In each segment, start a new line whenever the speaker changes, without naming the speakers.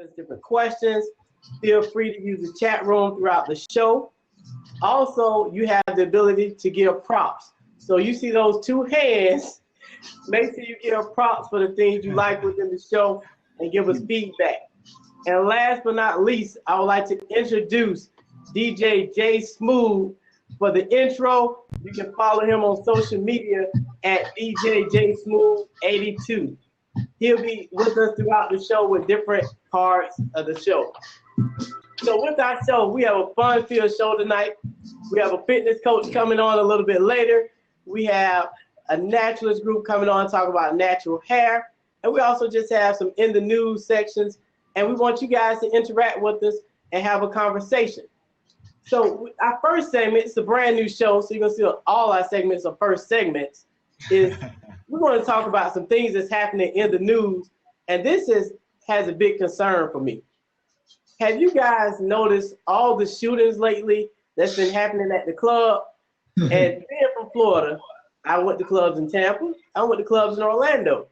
us different questions. Feel free to use the chat room throughout the show. Also, you have the ability to give props. So you see those two hands, make sure you give props for the things you like within the show and give us feedback. And last but not least, I would like to introduce DJ J Smooth for the intro. You can follow him on social media at DJ J Smooth 82. He'll be with us throughout the show with different parts of the show. So with our show, we have a fun-filled show tonight. We have a fitness coach coming on a little bit later. We have a naturalist group coming on to talk about natural hair. And we also just have some in the news sections. And we want you guys to interact with us and have a conversation. So our first segment, it's a brand new show, so you're going to see all our segments are first segments, is we're going to talk about some things that's happening in the news. And this has a big concern for me. Have you guys noticed all the shootings lately that's been happening at the club? And being from Florida, I went to clubs in Tampa. I went to clubs in Orlando.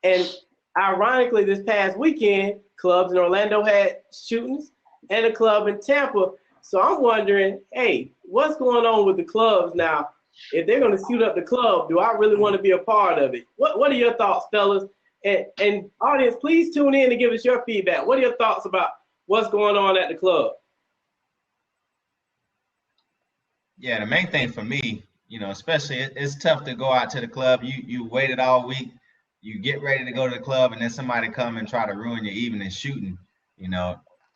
And ironically, this past weekend, clubs in Orlando had shootings and a club in Tampa. So I'm wondering, hey, what's going on with the clubs now? If they're going to shoot up the club, do I really want to be a part of it? What are your thoughts, fellas? And audience, please tune in and give us your feedback. What are your thoughts about what's going on at the club?
Yeah, the main thing for me, especially it's tough to go out to the club. You waited all week, you get ready to go to the club, and then somebody come and try to ruin your evening shooting.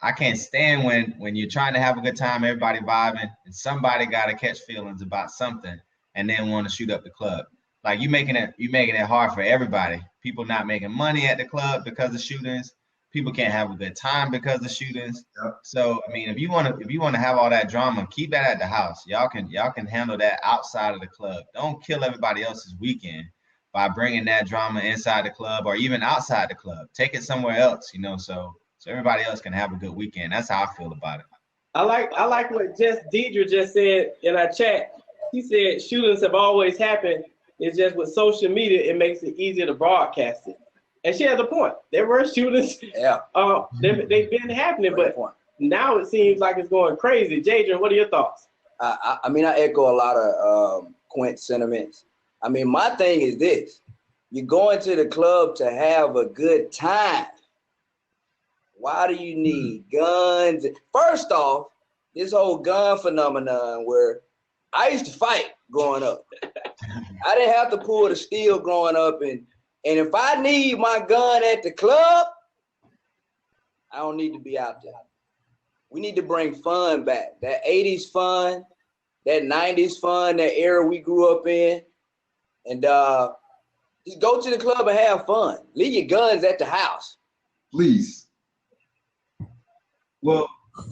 I can't stand when you're trying to have a good time, everybody vibing, and somebody got to catch feelings about something and then want to shoot up the club. Like you making it hard for everybody. People not making money at the club because of shootings. People can't have a good time because of shootings. Yep. So I mean, if you want to have all that drama, keep that at the house. Y'all can handle that outside of the club. Don't kill everybody else's weekend by bringing that drama inside the club or even outside the club. Take it somewhere else, so everybody else can have a good weekend. That's how I feel about it.
I like what Deidre just said in our chat. She said shootings have always happened. It's just with social media, it makes it easier to broadcast it. And she has a point. There were shootings. Yeah. They've been happening, but now it seems like it's going crazy. Jadrian, what are your thoughts?
I echo a lot of Quint's sentiments. I mean, my thing is this. You're going to the club to have a good time. Why do you need guns? First off, this whole gun phenomenon where I used to fight growing up. I didn't have to pull the steel growing up. And if I need my gun at the club, I don't need to be out there. We need to bring fun back. That 80s fun, that 90s fun, that era we grew up in. And just go to the club and have fun. Leave your guns at the house.
Please. Well,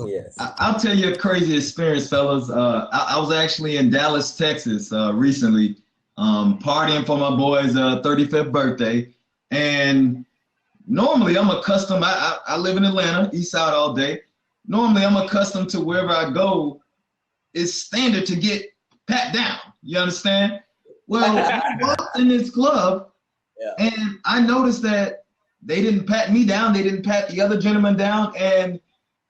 yes. I'll tell you a crazy experience, fellas. I was actually in Dallas, Texas recently, partying for my boy's 35th birthday. And normally I'm accustomed, I live in Atlanta, east side all day. Normally I'm accustomed to wherever I go, it's standard to get pat down. You understand? Well, I walked in this club and I noticed that they didn't pat me down. They didn't pat the other gentleman down. And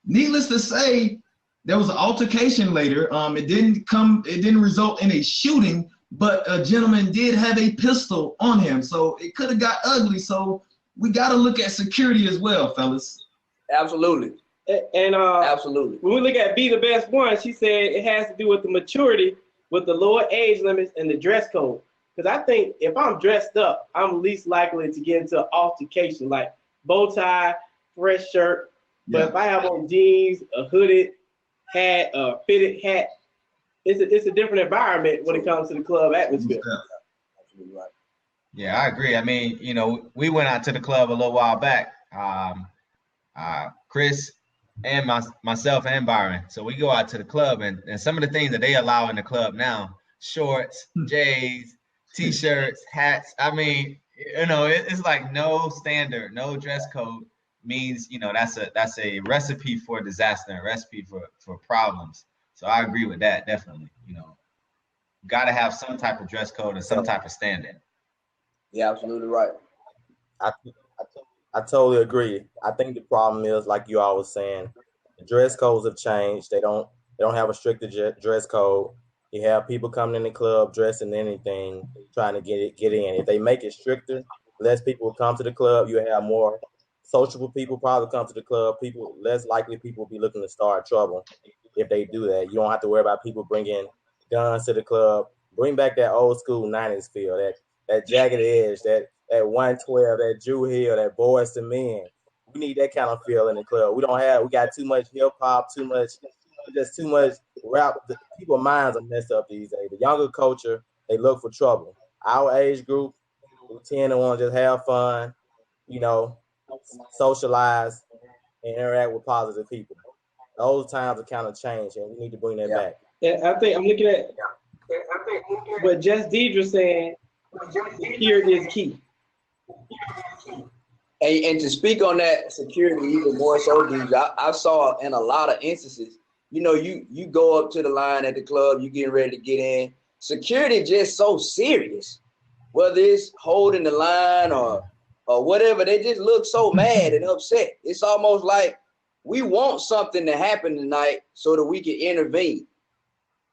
needless to say, there was an altercation later. It didn't result in a shooting, but a gentleman did have a pistol on him. So it could have got ugly. So we got to look at security as well, fellas.
Absolutely.
And
absolutely.
When we look at Be the Best One, she said it has to do with the maturity, with the lower age limits and the dress code. Because I think if I'm dressed up, I'm least likely to get into an altercation, like bow tie, fresh shirt. But if I have on jeans, a hooded hat, a fitted hat, it's a different environment when it comes to the club atmosphere.
Absolutely right.
Yeah, I agree. I mean, we went out to the club a little while back, Chris and myself and Byron. So we go out to the club and some of the things that they allow in the club now, shorts, J's, T-shirts, hats. I mean, it's like no standard, no dress code. Means that's a recipe for disaster, a recipe for problems. So I agree with that, definitely. Got to have some type of dress code and some type of standard.
Yeah, absolutely right.
I I totally agree. I think the problem is, like you all was saying, the dress codes have changed. They don't have a stricter dress code. You have people coming in the club dressing anything, trying to get in. If they make it stricter, less people will come to the club. You have more sociable people probably come to the club. People less likely people will be looking to start trouble if they do that. You don't have to worry about people bringing guns to the club. Bring back that old school '90s feel, that jagged edge, that 112, that Drew Hill, that Boys to Men. We need that kind of feel in the club. We got too much hip hop, just too much rap. People's minds are messed up these days. The younger culture, they look for trouble. Our age group, we tend to want to just have fun, you know, socialize and interact with positive people. Those times are kind of changed, and we need to bring that back.
Yeah, I think I'm looking at what Just Deidre saying. Security is key.
And to speak on that security even more so, I saw in a lot of instances, you go up to the line at the club, you getting ready to get in. Security just so serious. Whether it's holding the line or whatever, they just look so mad and upset. It's almost like we want something to happen tonight so that we can intervene.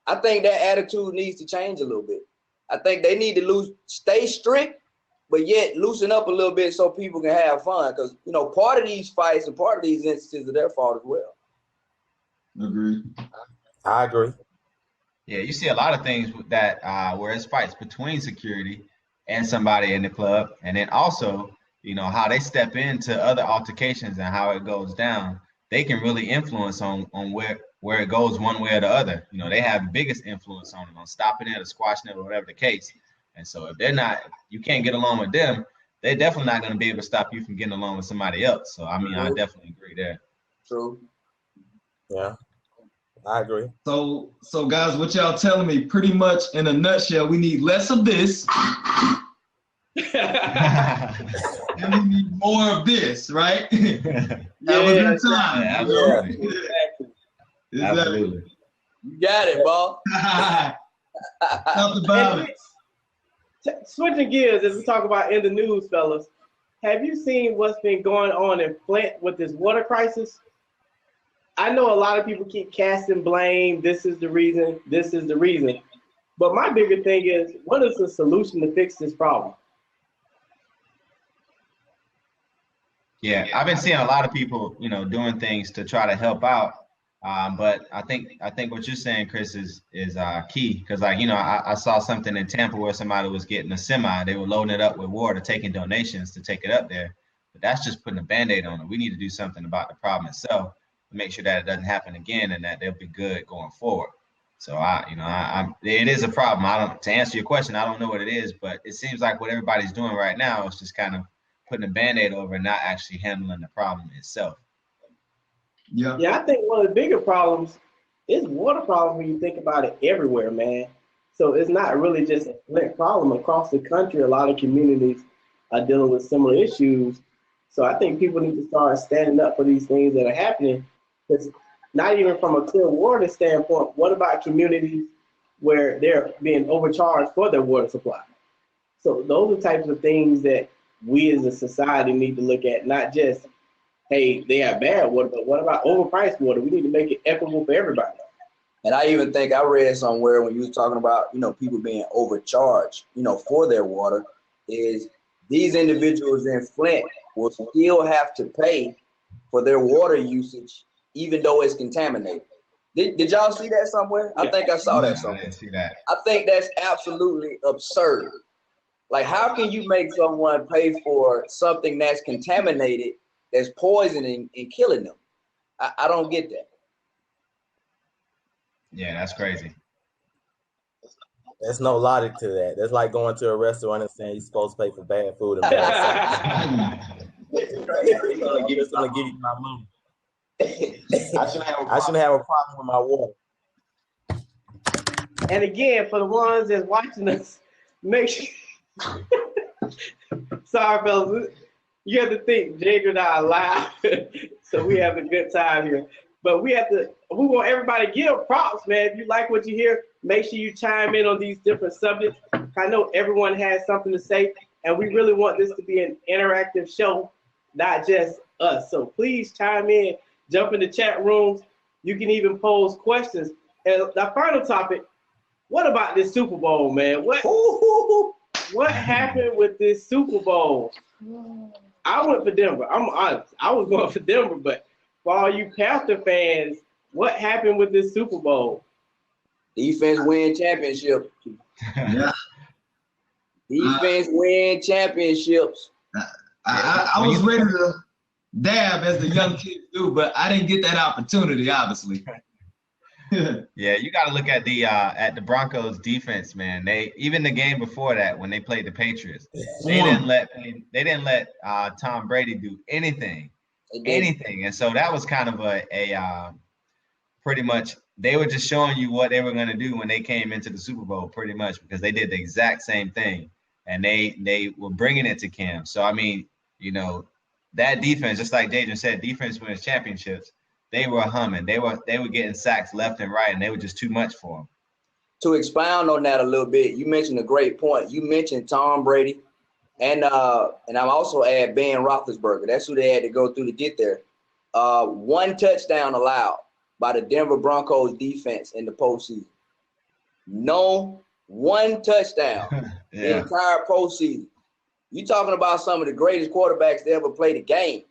I think that attitude needs to change a little bit. I think they need to stay strict, but yet loosen up a little bit so people can have fun. Because, part of these fights and part of these instances are their fault as well.
Agreed.
I agree.
Yeah, you see a lot of things with that where it's fights between security and somebody in the club, and then also, how they step into other altercations and how it goes down. They can really influence on where it goes one way or the other. They have the biggest influence on stopping it or squashing it or whatever the case. And so if you can't get along with them, they're definitely not going to be able to stop you from getting along with somebody else. So, I definitely agree there.
True.
Yeah, I agree.
So guys, what y'all telling me, pretty much in a nutshell, we need less of this and we need more of this, right? That was your time.
Yeah, absolutely.
Exactly.
Absolutely.
You got it, ball.
Talk about it.
Switching gears, as we talk about in the news, fellas, have you seen what's been going on in Flint with this water crisis? I know a lot of people keep casting blame. This is the reason. This is the reason. But my bigger thing is, what is the solution to fix this problem?
Yeah, I've been seeing a lot of people, doing things to try to help out. But I think what you're saying, Chris, is key because, I saw something in Tampa where somebody was getting a semi. They were loading it up with water, taking donations to take it up there. But that's just putting a Band-Aid on it. We need to do something about the problem itself to make sure that it doesn't happen again and that they'll be good going forward. So it is a problem. To answer your question, I don't know what it is, but it seems like what everybody's doing right now is just kind of putting a Band-Aid over and not actually handling the problem itself.
Yeah.
Yeah, I think one of the bigger problems is water problem when you think about it everywhere, man. So it's not really just a Flint problem. Across the country, a lot of communities are dealing with similar issues. So I think people need to start standing up for these things that are happening. Because not even from a clear water standpoint, what about communities where they're being overcharged for their water supply? So those are types of things that we as a society need to look at, not just, hey, they have bad water, but what about overpriced water? We need to make it equitable for everybody.
And I even think I read somewhere when you were talking about, people being overcharged, for their water, is these individuals in Flint will still have to pay for their water usage, even though it's contaminated. Did y'all see that somewhere? I think I saw that somewhere.
I didn't see that.
I think that's absolutely absurd. Like, how can you make someone pay for something that's contaminated, that's poisoning and killing them? I don't get that.
Yeah, that's crazy.
There's no logic to that. That's like going to a restaurant and saying you're supposed to pay for bad food and bad service. I'm just gonna give you my money. I shouldn't have a problem with my water.
And again, for the ones that's watching us, make sure. Sorry, fellas. You have to think Jadra and I are live, so we have a good time here. But we want everybody to give props, man. If you like what you hear, make sure you chime in on these different subjects. I know everyone has something to say, and we really want this to be an interactive show not just us. So please chime in, jump in the chat rooms. You can even pose questions. And the final topic, what about this Super Bowl, man? What happened with this Super Bowl? I went for Denver. I'm honest. I was going for Denver, but for all you Panther fans, what happened with this Super Bowl?
Defense win championship.
Yeah.
Defense win championships.
I was ready to dab as the young kids do, but I didn't get that opportunity, obviously.
Yeah, you got to look at the Broncos defense, man. They even the game before that when they played the Patriots, they didn't let Tom Brady do anything, and so that was kind of a pretty much they were just showing you what they were going to do when they came into the Super Bowl, pretty much because they did the exact same thing, and they were bringing it to Cam. So I mean, you know, that defense, just like Jaden said, defense wins championships. They were humming. They were getting sacks left and right, and they were just too much for them.
To expound on that a little bit, you mentioned a great point. You mentioned Tom Brady, and I'm also add Ben Roethlisberger. That's who they had to go through to get there. One touchdown allowed by the Denver Broncos defense in the postseason. No one touchdown the entire postseason. You're talking about some of the greatest quarterbacks to ever play the game.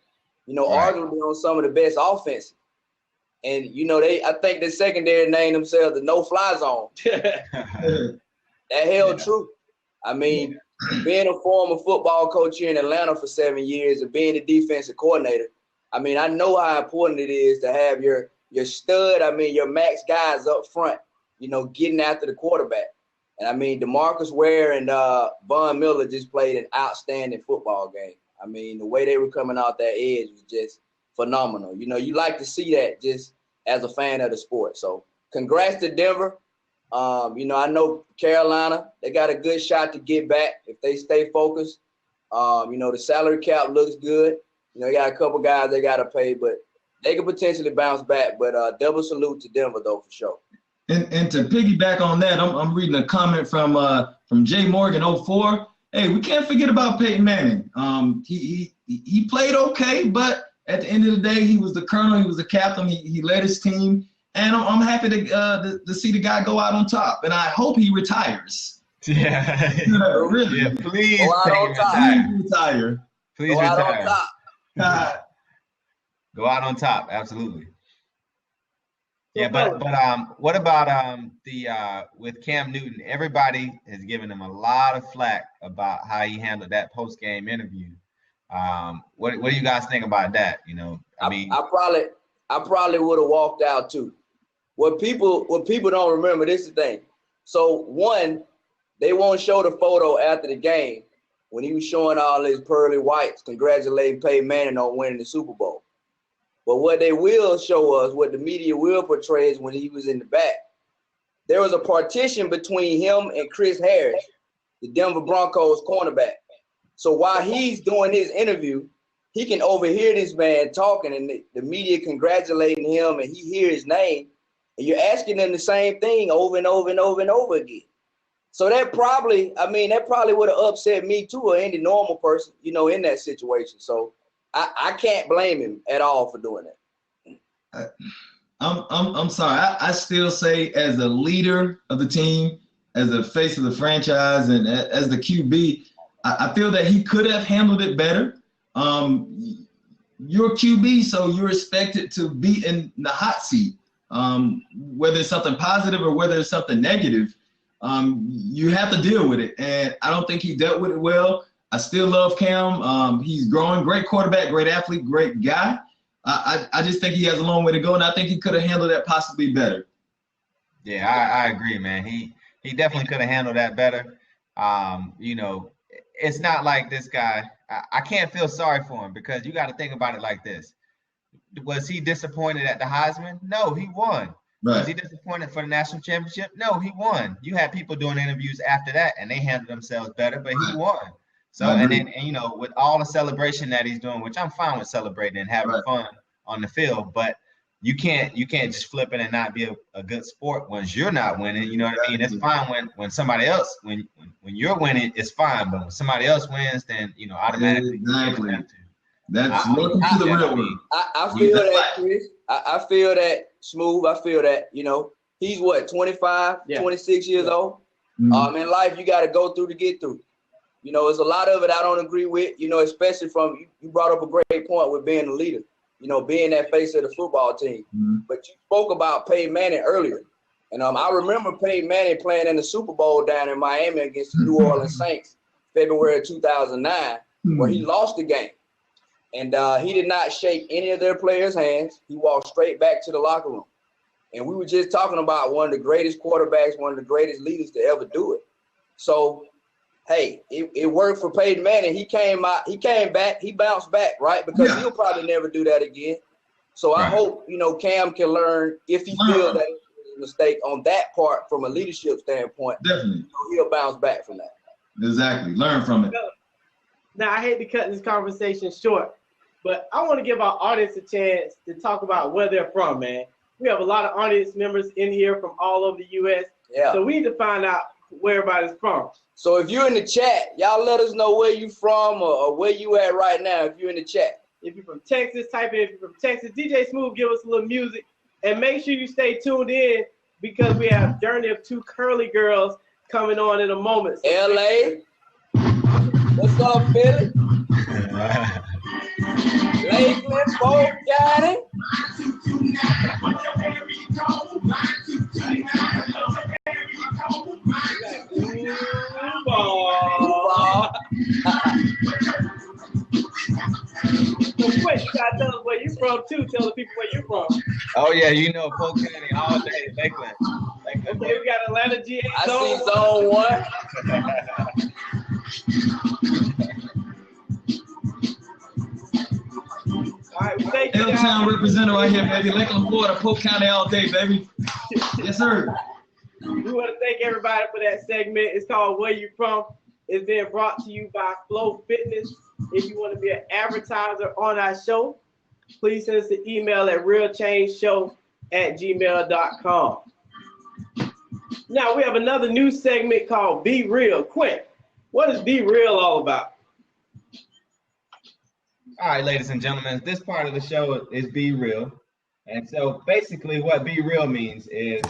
You know, arguably on some of the best offenses. And, you know, I think the secondary named themselves the no-fly zone. That held true. I mean, being a former football coach here in Atlanta for 7 years and being the defensive coordinator, I mean, I know how important it is to have your stud, your max guys up front, you know, getting after the quarterback. And, I mean, DeMarcus Ware and Von Miller just played an outstanding football game. I mean, the way they were coming out that edge was just phenomenal. You know, you like to see that just as a fan of the sport. So congrats to Denver. You know, I know Carolina, they got a good shot to get back if they stay focused. You know, the salary cap looks good. You know, you got a couple guys they got to pay, but they could potentially bounce back. But double salute to Denver, though, for sure.
And to piggyback on that, I'm reading a comment from Jay Morgan 04. Hey, we can't forget about Peyton Manning. He played okay, but at the end of the day, he was the colonel. He was the captain. He led his team, and I'm happy to see the guy go out on top. And I hope he retires.
Yeah,
really.
Yeah, please
go out on top.
Retire.
Please
go
retire.
Out on top.
Go out on top. Absolutely. Yeah, but what about with Cam Newton? Everybody has given him a lot of flack about how he handled that post-game interview. What do you guys think about that? You know, I mean,
I probably would have walked out too. What people don't remember, this is the thing. So one, they won't show the photo after the game when he was showing all his pearly whites, congratulating Peyton Manning on winning the Super Bowl. But what they will show us, what the media will portray is when he was in the back. There was a partition between him and Chris Harris, the Denver Broncos cornerback. So while he's doing his interview, he can overhear this man talking and the media congratulating him and he hear his name. And you're asking them the same thing over and over and over and over again. So that probably would have upset me too or any normal person, you know, in that situation. So I can't blame him at all for doing that.
I'm sorry. I still say as a leader of the team, as the face of the franchise, and as the QB, I feel that he could have handled it better. You're QB, so you're expected to be in the hot seat. Whether it's something positive or whether it's something negative, you have to deal with it. And I don't think he dealt with it well. I still love Cam. He's growing, great quarterback, great athlete, great guy. I just think he has a long way to go, and I think he could have handled that possibly better.
Yeah, I agree, man. He definitely could have handled that better. You know, it's not like this guy. I can't feel sorry for him because you got to think about it like this. Was he disappointed at the Heisman? No, he won.
Right.
Was he disappointed for the national championship? No, he won. You had people doing interviews after that, and they handled themselves better, but he won. So, and you know, with all the celebration that he's doing, which I'm fine with celebrating and having fun on the field, but you can't just flip it and not be a good sport once you're not winning. You know what I mean? It's fine when somebody else, when you're winning, it's fine. But when somebody else wins, then, you know, automatically.
Exactly. That's welcome to the real world.
I feel that, Chris. I feel that, Smooth. I feel that, you know, he's what, 25, 26 years old? In life, you got to go through to get through. You know, there's a lot of it I don't agree with, you know, especially from, you brought up a great point with being a leader, you know, being that face of the football team. But you spoke about Peyton Manning earlier. And I remember Peyton Manning playing in the Super Bowl down in Miami against the New Orleans Saints, February 2009, where he lost the game. And he did not shake any of their players' hands. He walked straight back to the locker room. And we were just talking about one of the greatest quarterbacks, one of the greatest leaders to ever do it. So, hey, it worked for Peyton Manning. He came back, he bounced back, right? Because he'll probably never do that again. So I hope, you know, Cam can learn, if he feels that it was a mistake on that part from a leadership standpoint.
Definitely.
You know, he'll bounce back from that.
Exactly. Learn from it.
Now, I hate to cut this conversation short, but I want to give our audience a chance to talk about where they're from, man. We have a lot of audience members in here from all over the U.S.
Yeah.
So we need to find out where everybody's from.
So if you're in the chat, y'all let us know where you from or where you at right now if you're in the chat.
If you're from Texas, type in if you're from Texas. DJ Smooth, give us a little music. And make sure you stay tuned in because we have Journey of Two Curly Girls coming on in a moment. So
L.A. What's up, Philly? Lakeland, Polk County.
Quick, you gotta tell us where you from too. Tell the people where you from.
Oh yeah, you know Polk County all day, Lakeland.
Okay, we got Atlanta GA.
I see Zone 1.
All right, thank you.
L-Town representative right here, baby. Lakeland, Florida, Polk County all day, baby. Yes, sir.
We want to thank everybody for that segment. It's called Where You From. It's being brought to you by FloFitness. If you want to be an advertiser on our show, please send us an email at realchangeshow@gmail.com. Now, we have another new segment called Be Real. Quint, what is Be Real all about?
All right, ladies and gentlemen, this part of the show is Be Real. And so basically what Be Real means is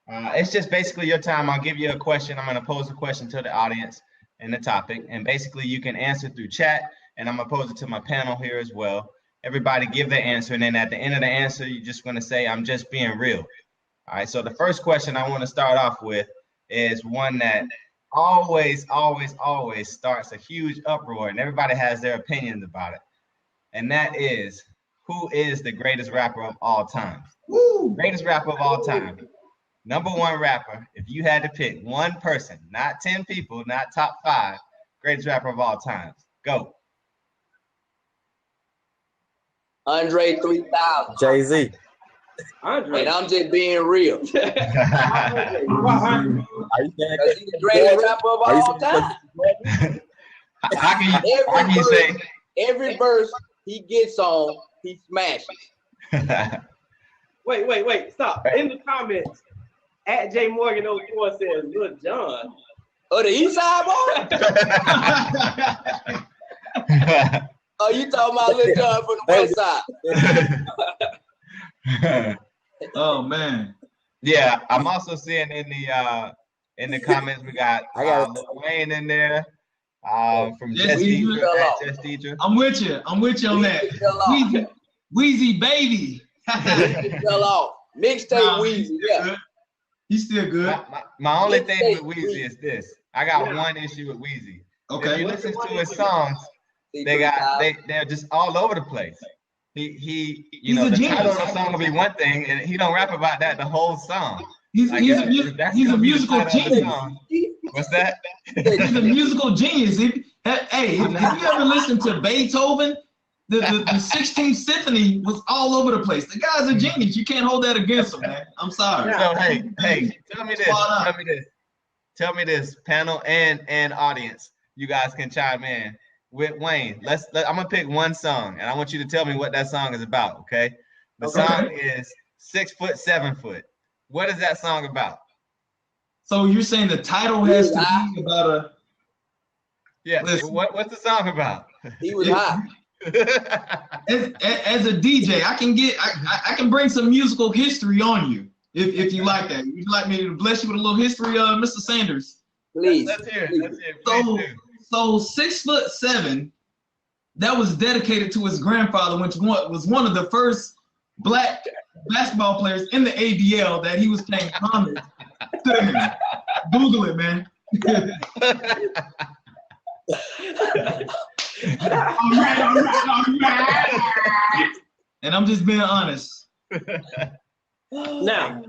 it's just basically your time. I'll give you a question. I'm going to pose a question to the audience and the topic. And basically you can answer through chat. And I'm going to pose it to my panel here as well. Everybody give their answer. And then at the end of the answer, you're just going to say, I'm just being real. All right, so the first question I want to start off with is one that always starts a huge uproar, and everybody has their opinions about it. And that is, who is the greatest rapper of all time?
Woo!
Greatest rapper of all time. Number one rapper, if you had to pick one person, not 10 people, not top 5, greatest rapper of all time. Go.
Andre 3000.
Jay-Z.
Andre.
And I'm just being real.
Are you saying
Because he's the greatest rapper of all time.
How can you say?
Every verse he gets on, he smashes.
Wait, stop. In the comments, at J Morgan 04 says, Lil Jon.
Oh, the East Side boy? Oh, you talking about Lil Jon from the West Side?
Oh man.
Yeah, I'm also seeing in the comments we got Lil Wayne in there. From Just Deidre.
I'm with you on that. Weezy baby.
Fell off. Mixtape Weezy, yeah.
He's still good.
My only thing with Weezy is this. I got one issue with Weezy.
Okay.
If you listen to his songs, they're just all over the place. He you know, the title of the song will be one thing, and he don't rap about that the whole song.
He's a musical genius.
What's that?
He's a musical genius. Have you ever listened to Beethoven? The 16th Symphony was all over the place. The guy's a genius. You can't hold that against him, man. I'm sorry.
So hey, tell me this, panel and audience. You guys can chime in. With Wayne, I'm gonna pick one song, and I want you to tell me what that song is about. Okay, the song is 6 foot, 7 foot. What is that song about?
So you're saying the title has to be about
Yeah.
Listen.
What's the song about?
He was hot.
As a DJ, I can bring some musical history on you if you like that. Would you like me to bless you with a little history, Mr. Sanders?
Please.
Let's hear it. Let's hear it. Please do.
So 6'7", that was dedicated to his grandfather, which was one of the first black basketball players in the ABL that he was paying homage to him. Google it, man. All right. And I'm just being honest.
Now,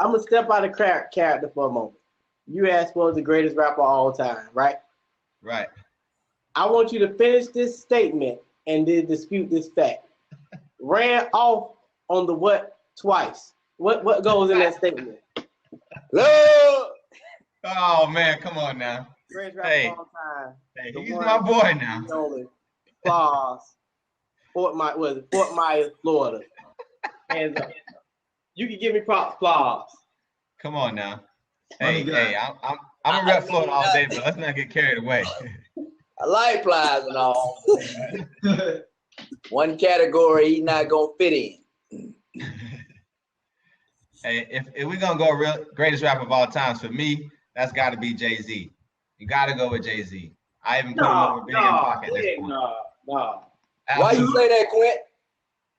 I'm gonna step out of character for a moment. You asked what was the greatest rapper of all time, right?
Right.
I want you to finish this statement and then dispute this fact. Ran off on the what twice? What goes in that statement?
Love.
Oh man, come on now.
Greatest rapper
Hey.
of all time.
Hey,
The
he's
one
my boy now.
Only. Applause. Fort Myers, Florida. Hands up. You can give me props, applause.
Come on now.
Funny
Hey,
guy.
hey, I'm a rep Florida all day, but let's not get carried away.
I like Plies and all. One category he's not gonna fit in.
Hey, if we're gonna go real greatest rapper of all times, for me, that's got to be Jay-Z. You got to go with Jay-Z. I even put him over Big and Pac at this point.
No.
Why you say that, Quint?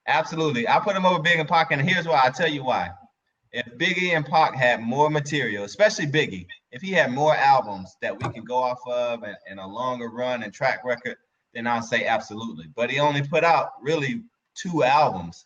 Absolutely. I put him over Big and Pac, and here's why. I'll tell you why. If Biggie and Pac had more material, especially Biggie, if he had more albums that we can go off of and a longer run and track record, then I'll say absolutely. But he only put out really 2 albums,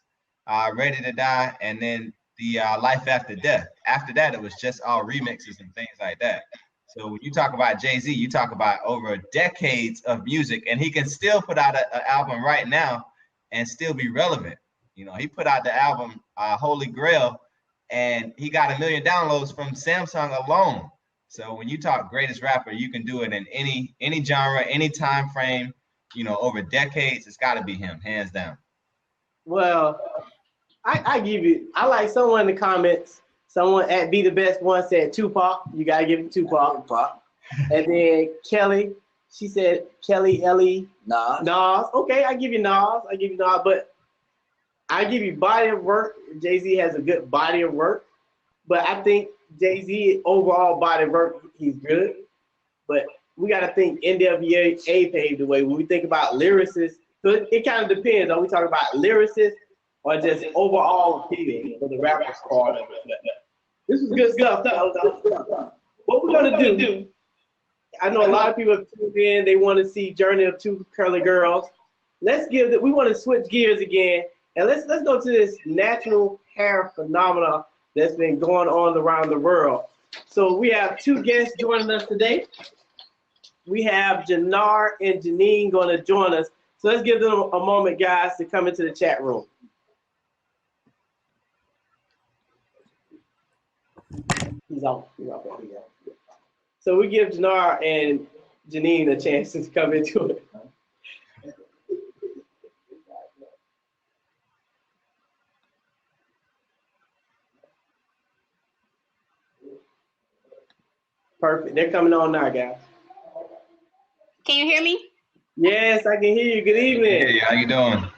Ready to Die and then the Life After Death. After that, it was just all remixes and things like that. So when you talk about Jay-Z, you talk about over decades of music, and he can still put out an album right now and still be relevant. You know, he put out the album Holy Grail, and he got 1 million downloads from Samsung alone. So when you talk greatest rapper, you can do it in any genre, any time frame, you know, over decades. It's got to be him, hands down.
Well, I give you, I like someone in the comments, someone at Be The Best One said Tupac. You got to give it Tupac. And then Kelly, she said Kelly, Ellie, Nas. Okay, I give you Nas. But I give you body of work. Jay-Z has a good body of work. But I think Jay-Z overall body of work, he's good. But we got to think NWA paved the way. When we think about lyricists, so it kind of depends. Are we talking about lyricists or just overall appeal for the rappers part of it? This is good stuff. What we're going to do, I know a lot of people have tuned in. They want to see Journey of Two Curly Girls. We want to switch gears again. And let's go to this natural hair phenomenon that's been going on around the world. So we have 2 guests joining us today. We have Jannar and Janine going to join us. So let's give them a moment, guys, to come into the chat room. He's off. So we give Jannar and Janine a chance to come into it. Perfect. They're coming on now, guys.
Can you hear me?
Yes, I can hear you. Good evening.
Hey, how you doing?
Hi,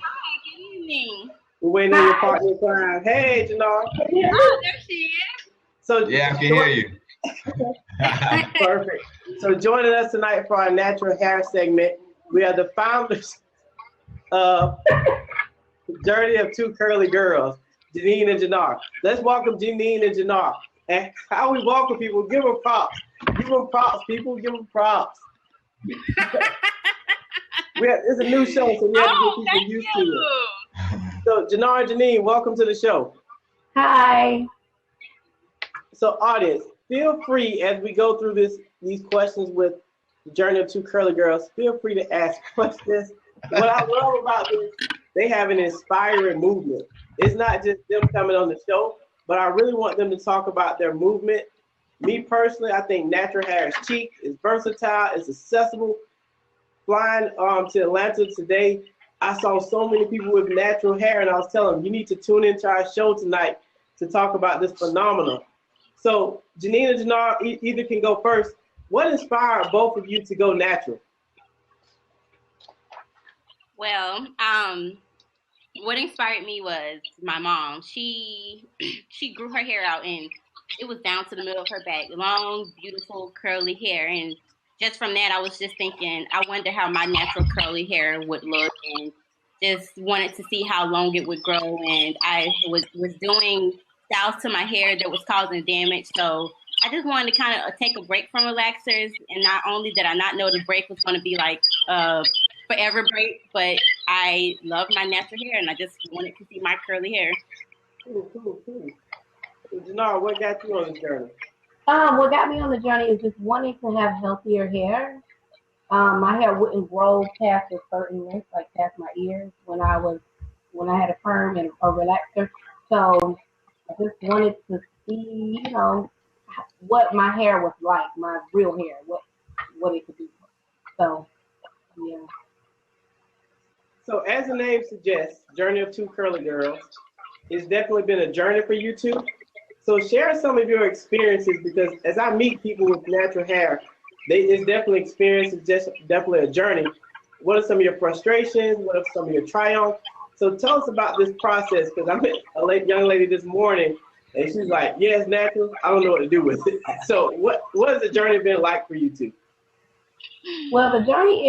good evening.
We're waiting on your partner in crime. Hey, Jannar.
Oh, there she is.
So
Yeah, I can hear you.
Perfect. So joining us tonight for our natural hair segment, we are the founders of Journey of Two Curly Girls, Janine and Jannar. Let's welcome Janine and Jannar. And how we welcome people, give them props. Give them props, people. Give them props. It's a new show, so we have to get people used to it. So Jannar and Janine, welcome to the show.
Hi.
So audience, feel free as we go through these questions with the Journey of Two Curly Girls, feel free to ask questions. What I love about this, they have an inspiring movement. It's not just them coming on the show, but I really want them to talk about their movement. Me personally, I think natural hair is cheap, it's versatile, it's accessible. Flying to Atlanta today, I saw so many people with natural hair, and I was telling them, you need to tune into our show tonight to talk about this phenomenon. So Janine and Jannar either can go first. What inspired both of you to go natural?
Well, what inspired me was my mom. She she grew her hair out and it was down to the middle of her back, long, beautiful, curly hair. And just from that, I was just thinking, I wonder how my natural curly hair would look, and just wanted to see how long it would grow. And I was doing styles to my hair that was causing damage, so I just wanted to kind of take a break from relaxers. And not only did I not know the break was going to be like forever break, but I love my natural hair, and I just wanted to see my curly hair.
Cool, cool, cool. So, Janara, what got you on this journey?
What got me on the journey is just wanting to have healthier hair. My hair wouldn't grow past a certain length, like past my ears, when I had a perm and a relaxer. So I just wanted to see, what my hair was like, my real hair, what it could be. So yeah.
So as the name suggests, Journey of Two Curly Girls, it's definitely been a journey for you two. So share some of your experiences, because as I meet people with natural hair, it's definitely experience, it's just definitely a journey. What are some of your frustrations? What are some of your triumphs? So tell us about this process, because I met a young lady this morning, and she's like, yeah, it's natural, I don't know what to do with it. So what has the journey been like for you two?
Well, the journey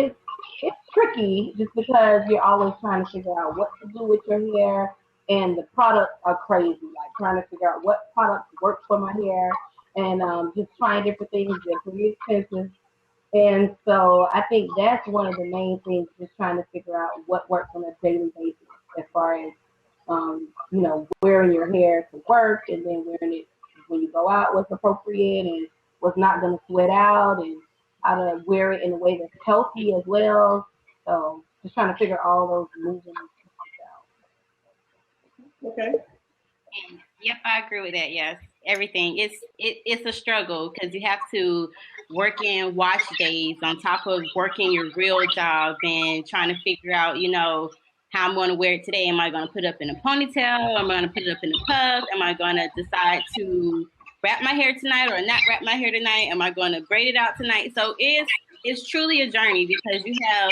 it's tricky just because you're always trying to figure out what to do with your hair, and the products are crazy, like trying to figure out what products work for my hair, and just trying different things. They're pretty expensive. And so I think that's one of the main things, just trying to figure out what works on a daily basis as far as, wearing your hair to work, and then wearing it when you go out, what's appropriate and what's not going to sweat out, and how to wear it in a way that's healthy as well. So just trying to figure all those moving out.
Okay.
Yep, I agree with that. Yes, everything. It's a struggle because you have to work in wash days on top of working your real job and trying to figure out, how I'm going to wear it today. Am I going to put it up in a ponytail? Am I going to put it up in a puff? Am I going to decide to wrap my hair tonight or not wrap my hair tonight? Am I going to braid it out tonight? So it's truly a journey, because you have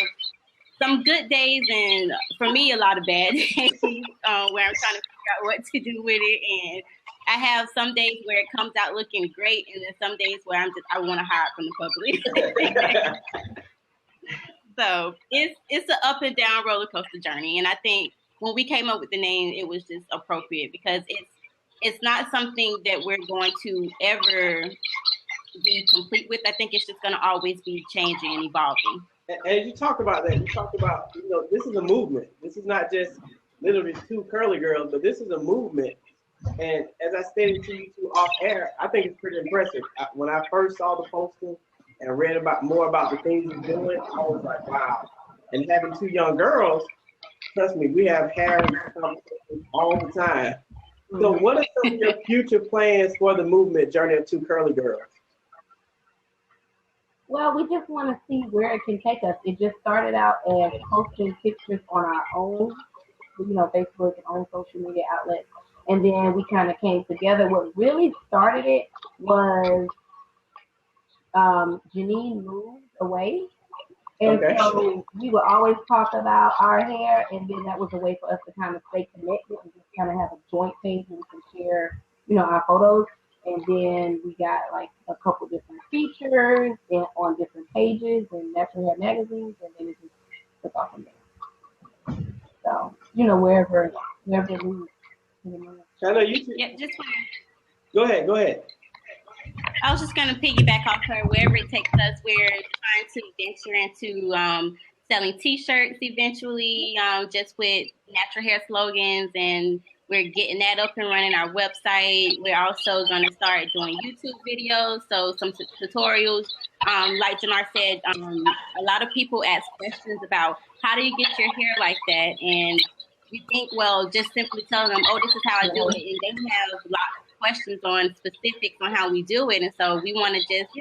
some good days and, for me, a lot of bad days where I'm trying to figure out what to do with it. And I have some days where it comes out looking great, and then some days where I want to hide from the public. So it's an up and down roller coaster journey. And I think when we came up with the name, it was just appropriate, because it's not something that we're going to ever be complete with. I think it's just going to always be changing and evolving.
And you talk about that. You talk about, this is a movement. This is not just literally two curly girls, but this is a movement. And as I stated to you two off air, I think it's pretty impressive. When I first saw the posting and read more about the things you're doing, I was like, wow. And having two young girls, trust me, we have hair conversations all the time. So what are some of your future plans for the movement, Journey of Two Curly Girls?
Well, we just want to see where it can take us. It just started out as posting pictures on our own, Facebook and on social media outlets. And then we kind of came together. What really started it was Janine moved away. And so we would always talk about our hair, and then that was a way for us to kind of stay connected and just kind of have a joint page where we can share, our photos. And then we got like a couple different features on different pages and Natural Hair magazines, and then it just took off from there. So, wherever we.
I know you too.
Yep, just
Go ahead.
I was just going to piggyback off her. Wherever it takes us, we're trying to venture into selling T-shirts eventually, just with natural hair slogans, and we're getting that up and running, our website. We're also going to start doing YouTube videos, so some tutorials. Like Janar said, a lot of people ask questions about how do you get your hair like that, and we think, well, just simply telling them, oh, this is how I do it, and they have lots of questions on specifics on how we do it, and so we want to just,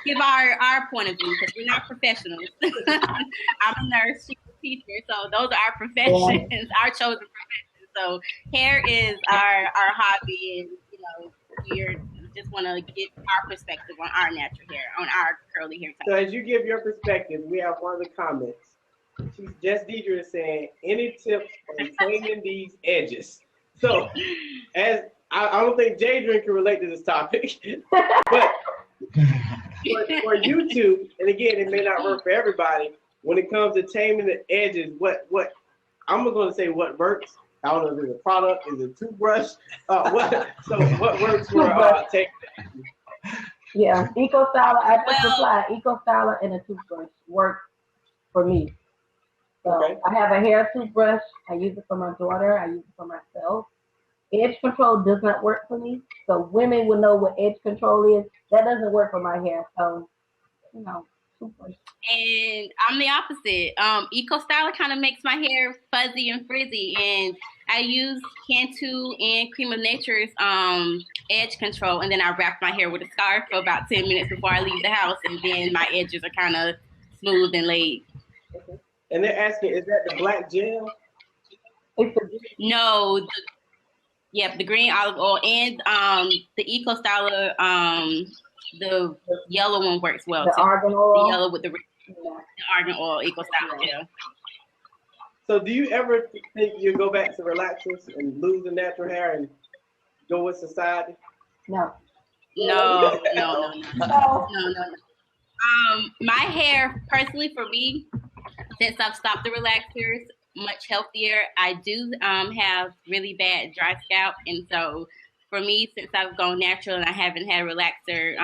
give our point of view, because we're not professionals. I'm a nurse, she's a teacher, so those are our professions, our chosen professions. So hair is our hobby, and we just want to give our perspective on our natural hair, on our curly hair type.
So as you give your perspective, we have one of the comments. She's Jess Deidre is saying, any tips on taming these edges? So, as I don't think Jadrian can relate to this topic, but for YouTube, and again, it may not work for everybody. When it comes to taming the edges, what I'm going to say what works. I don't know if it's a product, is it a toothbrush? What works for taming?
Yeah, Eco Styler. I just applied Eco Styler and a toothbrush work for me. So
Okay.
I have a hair toothbrush. I use it for my daughter. I use it for myself. Edge control does not work for me. So women will know what edge control is. That doesn't work for my hair. So, toothbrush.
And I'm the opposite. Eco Styler kind of makes my hair fuzzy and frizzy, and I use Cantu and Cream of Nature's edge control, and then I wrap my hair with a scarf for about 10 minutes before I leave the house, and then my edges are kind of smooth and laid.
Okay. And they're asking, is that the black gel?
No, the green olive oil and the Eco Styler, the yellow one works well
the
too.
Argan oil.
The yellow with the argan oil, Eco Styler. Yeah.
So do you ever think you go back to relaxers and lose the natural hair and go with society?
No.
No. My hair, personally, for me, since I've stopped the relaxers, much healthier. I do have really bad dry scalp, and so for me, since I've gone natural and I haven't had a relaxer,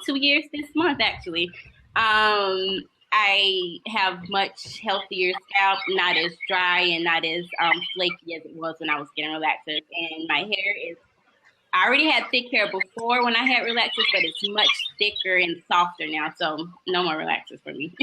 2 years this month actually, I have much healthier scalp, not as dry and not as flaky as it was when I was getting relaxers. And my hair is, I already had thick hair before when I had relaxers, but it's much thicker and softer now. So no more relaxers for me.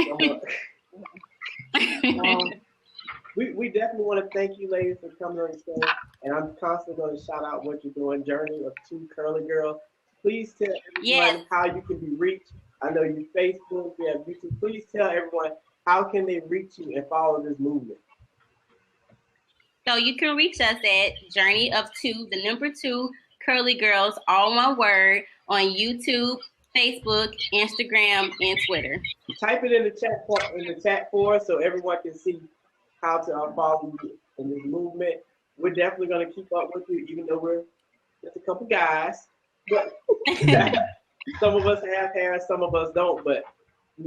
We definitely want to thank you, ladies, for coming on the show. And I'm constantly going to shout out what you're doing, Journey of Two Curly Girls. Please tell everyone how you can be reached. I know you Facebook, you have YouTube. Please tell everyone how can they reach you and follow this movement.
So you can reach us at Journey of Two, the number 2 Curly Girls, all one word, on YouTube, Facebook, Instagram, and Twitter.
Type it in the chat for us so everyone can see how to follow you in this movement. We're definitely going to keep up with you, even though we're just a couple guys. But some of us have hair, some of us don't. But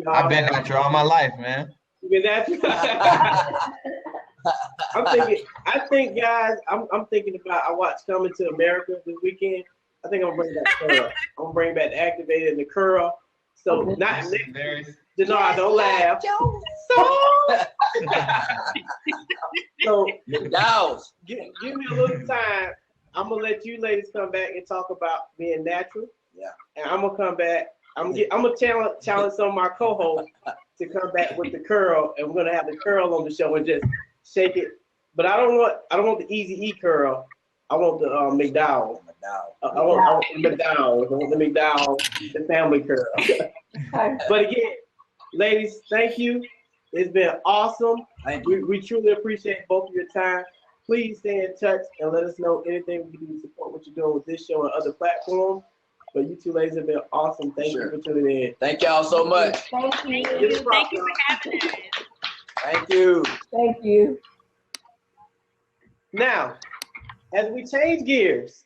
I've been natural all my life, man.
You've been natural. I'm thinking about. I watched Coming to America this weekend. I think I'm gonna bring back curl. I'm gonna bring back the activated and the curl. So not Denard, don't laugh. So give me a little time. I'm gonna let you ladies come back and talk about being natural.
Yeah.
And I'm gonna come back. I'm gonna challenge some of my co-hosts to come back with the curl, and we're gonna have the curl on the show and just shake it. But I don't want the Easy E curl. I want the McDowell. I want the McDowell. I want the McDowell, the family curl. But again, ladies, thank you. It's been awesome. We truly appreciate both of your time. Please stay in touch and let us know anything we can do to support what you're doing with this show and other platforms. But you two ladies have been awesome. Thank you for tuning in.
Thank y'all so much.
Thank you.
Thank you for having us.
Thank you.
Thank you.
Now, as we change gears,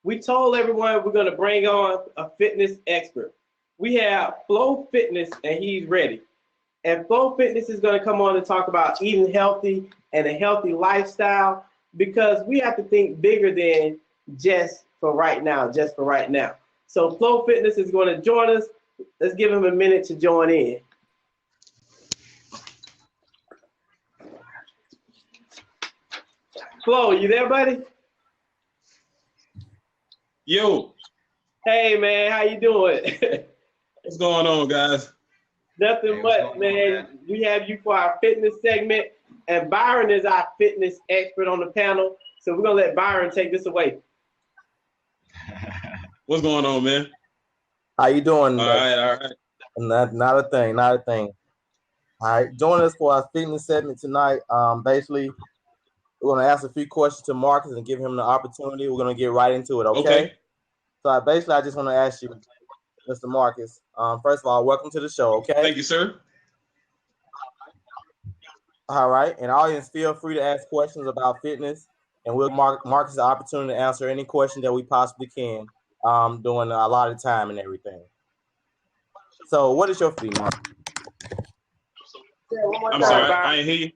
we told everyone we're going to bring on a fitness expert. We have FloFitness, and he's ready. And FloFitness is going to come on and talk about eating healthy and a healthy lifestyle, because we have to think bigger than just for right now. So FloFitness is going to join us. Let's give him a minute to join in. Flo, you there, buddy?
Yo.
Hey, man, how you doing?
What's going on, guys?
Nothing much, man. We have you for our fitness segment, and Byron is our fitness expert on the panel. So we're going to let Byron take this away.
What's going on, man?
How you doing?
All right.
Not a thing. All right, join us for our fitness segment tonight. Basically, we're going to ask a few questions to Marcus and give him the opportunity. We're going to get right into it, okay? So I just want to ask you, Mr. Marcus, first of all, welcome to the show, okay?
Thank you, sir.
All right, and audience, feel free to ask questions about fitness, and we'll mark Marcus the opportunity to answer any question that we possibly can during a lot of time and everything. So, what is your fitness?
I'm sorry, I ain't hear you.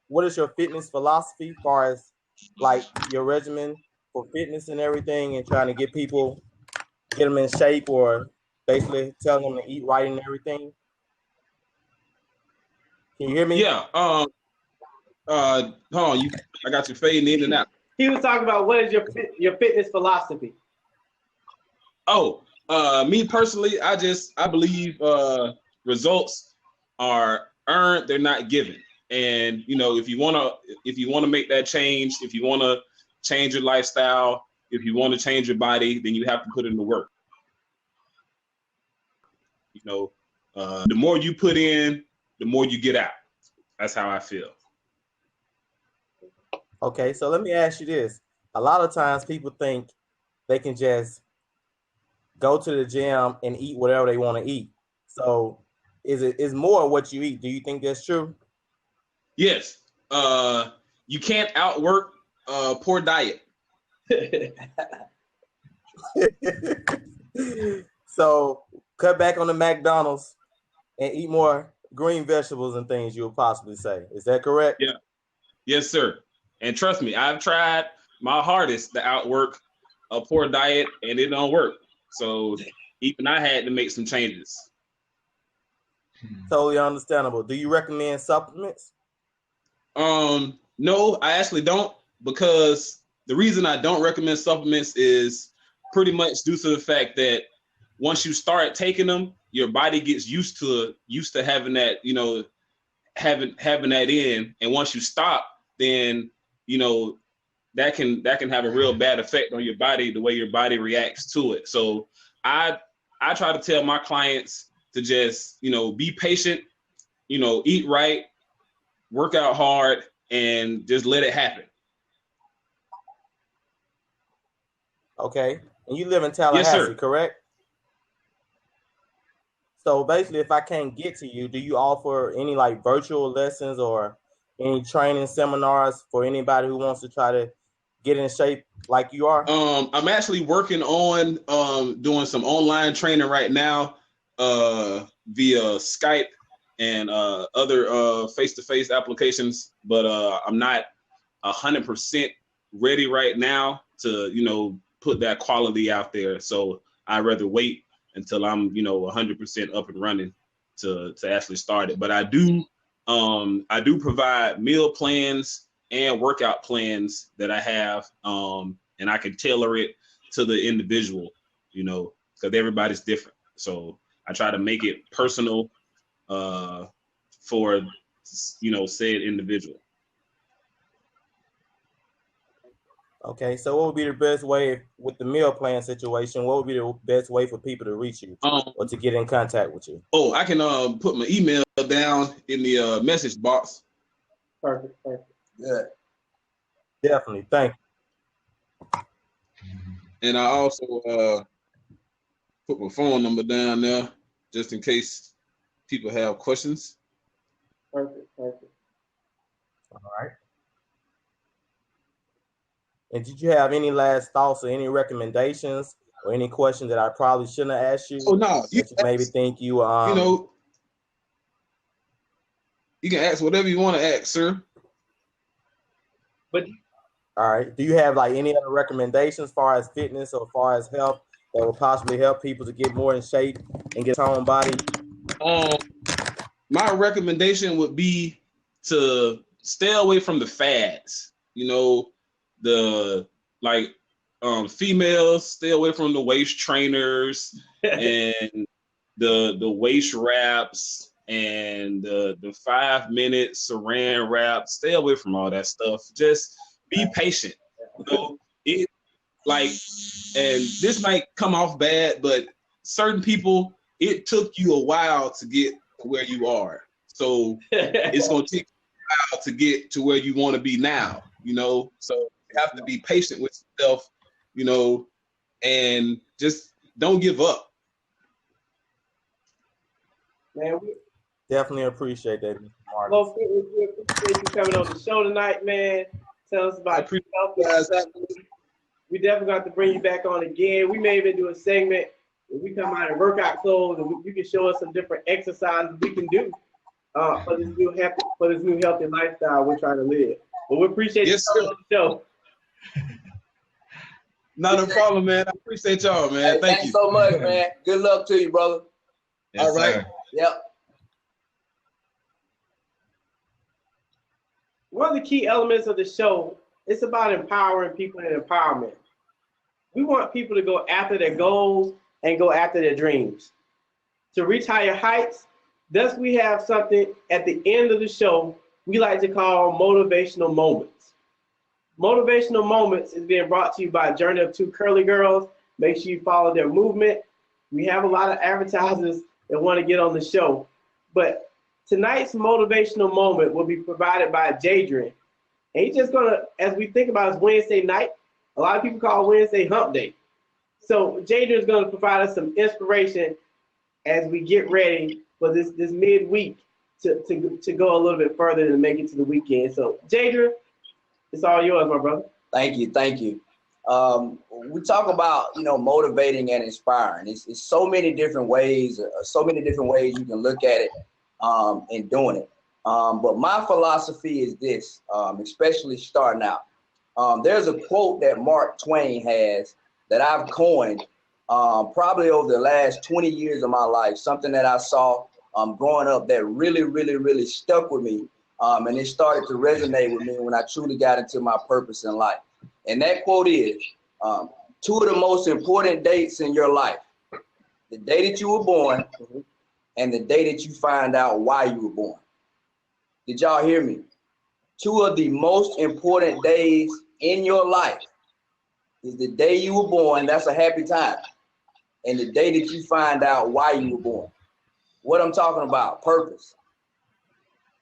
What is your fitness philosophy, as far as like your regimen for fitness and everything, and trying to get them in shape, or basically telling them to eat right and everything? Can you hear me?
Yeah. Hold on, I got you fading in and out.
He was talking about what is your fitness philosophy.
Oh, me personally, I believe results are earned, they're not given. And if you wanna make that change, if you wanna change your lifestyle, if you want to change your body, then you have to put in the work. The more you put in, the more you get out. That's how I feel.
Okay, so let me ask you this. A lot of times people think they can just go to the gym and eat whatever they want to eat. So is more what you eat. Do you think that's true?
Yes. You can't outwork poor diet.
So cut back on the McDonald's and eat more green vegetables and things, you would possibly say. Is that correct?
Yeah. Yes, sir. And trust me, I've tried my hardest to outwork a poor diet, and it don't work. So even I had to make some changes.
Totally understandable. Do you recommend supplements?
No, I actually don't, because the reason I don't recommend supplements is pretty much due to the fact that once you start taking them, your body gets used to having that, having that in, and once you stop, then that can have a real bad effect on your body, the way your body reacts to it. So I try to tell my clients to just be patient, eat right, work out hard, and just let it happen.
Okay. And you live in Tallahassee,
Yes, sir.
correct? So basically, if I can't get to you, do you offer any like virtual lessons or any training seminars for anybody who wants to try to get in shape like you are?
I'm actually working on doing some online training right now via Skype and other face-to-face applications, but I'm not 100% ready right now to put that quality out there. So I'd rather wait until I'm 100% up and running to actually start it. But I do provide meal plans and workout plans that I have, and I can tailor it to the individual, because everybody's different. So I try to make it personal for said individual.
Okay, so what would be the best way with the meal plan situation? What would be the best way for people to reach you or to get in contact with you?
Oh, I can put my email down in the message box.
Perfect.
Good.
Definitely. Thank you.
And I also put my phone number down there just in case people have questions.
Perfect.
All right. And did you have any last thoughts or any recommendations or any questions that I probably shouldn't have asked you?
Oh no,
you maybe think you
you can ask whatever you want to ask, sir.
But
all right. Do you have like any other recommendations as far as fitness or as far as health that will possibly help people to get more in shape and get their own body?
My recommendation would be to stay away from the fads. Females, stay away from the waist trainers and the waist wraps and the 5-minute saran wrap. Stay away from all that stuff. Just be patient. And this might come off bad, but certain people, it took you a while to get to where you are. So it's going to take you a while to get to where you want to be now, So you have to be patient with yourself, and just don't give up.
man,
Definitely appreciate that, Mr. Marcus.
Well, we appreciate you coming on the show tonight, man. Tell us
I
about
appreciate
yourself.
you guys having me.
We definitely got to bring you back on again. We may even do a segment where we come out in workout clothes and you can show us some different exercises we can do for this new healthy lifestyle we're trying to live. But we appreciate you coming on the show.
Not a problem, man. I appreciate y'all, man.
Hey,
Thank
thanks
you.
so much, man. Good luck to you, brother.
Yes,
All right.
sir.
Yep.
One of the key elements of the show is about empowering people and empowerment. We want people to go after their goals and go after their dreams. To reach higher heights, thus we have something at the end of the show we like to call motivational moments. Motivational Moments is being brought to you by Journey of Two Curly Girls. Make sure you follow their movement. We have a lot of advertisers that want to get on the show. But tonight's motivational moment will be provided by Jadrian. And he's just going to, as we think about it's Wednesday night, a lot of people call Wednesday hump day. So Jadrian is going to provide us some inspiration as we get ready for this midweek to go a little bit further and make it to the weekend. So Jadrian, it's all yours, my brother.
Thank you. We talk about, motivating and inspiring. It's so many different ways, you can look at it in doing it. But my philosophy is this, especially starting out. There's a quote that Mark Twain has that I've coined probably over the last 20 years of my life, something that I saw growing up that really, really, really stuck with me. And it started to resonate with me when I truly got into my purpose in life. And that quote is, two of the most important dates in your life, the day that you were born and the day that you find out why you were born. Did y'all hear me? Two of the most important days in your life is the day you were born, that's a happy time, and the day that you find out why you were born. What I'm talking about, purpose.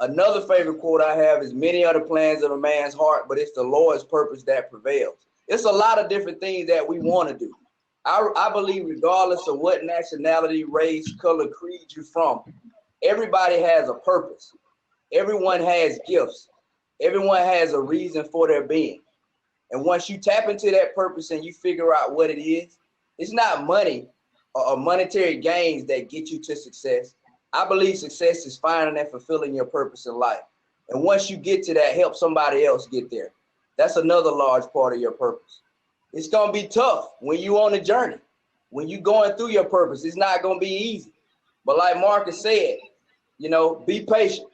Another favorite quote I have is, many are the plans of a man's heart, but it's the Lord's purpose that prevails. It's a lot of different things that we want to do. I believe regardless of what nationality, race, color, creed you're from, everybody has a purpose. Everyone has gifts. Everyone has a reason for their being. And once you tap into that purpose and you figure out what it is, it's not money or monetary gains that get you to success. I believe success is finding and fulfilling your purpose in life. And once you get to that, help somebody else get there. That's another large part of your purpose. It's going to be tough when you're on a journey. When you're going through your purpose, it's not going to be easy. But like Marcus said, be patient.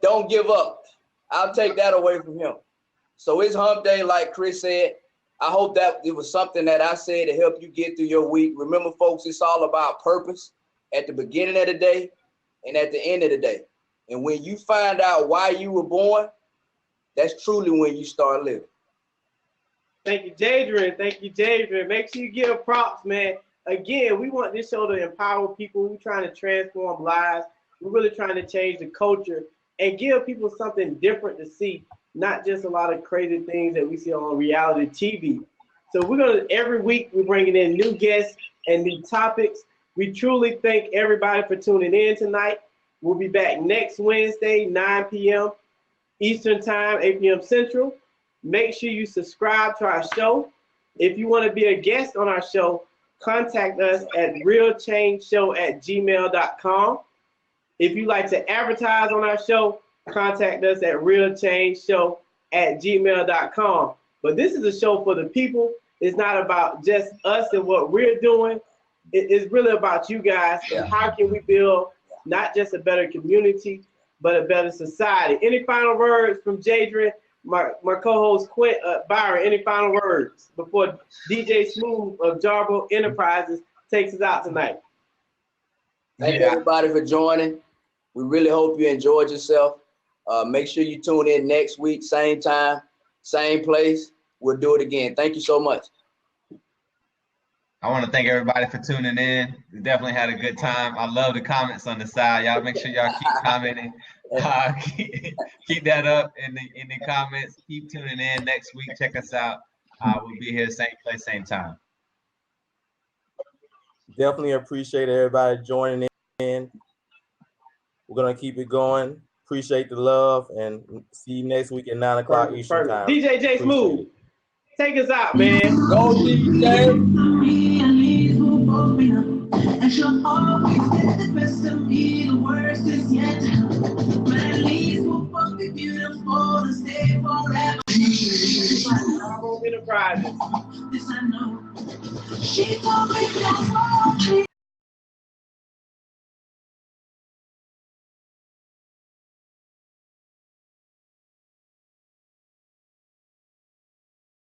Don't give up. I'll take that away from him. So it's hump day, like Chris said. I hope that it was something that I said to help you get through your week. Remember, folks, it's all about purpose at the beginning of the day and at the end of the day. And when you find out why you were born, that's truly when you start living.
Thank you, Jadrian. Make sure you give props, man. Again, we want this show to empower people. We're trying to transform lives. We're really trying to change the culture and give people something different to see, not just a lot of crazy things that we see on reality TV. So every week we're bringing in new guests and new topics. We truly thank everybody for tuning in tonight. We'll be back next Wednesday, 9 p.m. Eastern Time, 8 p.m. Central. Make sure you subscribe to our show. If you want to be a guest on our show, contact us at realchangeshow@gmail.com. If you'd like to advertise on our show, contact us at realchangeshow@gmail.com. But this is a show for the people. It's not about just us and what we're doing. It's really about you guys and how can we build not just a better community, but a better society. Any final words from Jadrian, my co-host Byron, any final words before DJ Smooth of Jarbo Enterprises takes us out tonight?
Thank everybody for joining. We really hope you enjoyed yourself. Make sure you tune in next week, same time, same place. We'll do it again. Thank you so much.
I want to thank everybody for tuning in. We definitely had a good time. I love the comments on the side. Y'all make sure y'all keep commenting. Keep that up in the comments. Keep tuning in next week. Check us out. We'll be here same place, same time.
Definitely appreciate everybody joining in. We're gonna keep it going. Appreciate the love, and see you next week at 9 o'clock Eastern time.
DJ J Smooth, take us out, man.
Go DJ.
And she'll always get the best of me, the worst is yet to come. But at least we'll both be beautiful and stay forever.
Enterprises.
This I know. She told me that's all.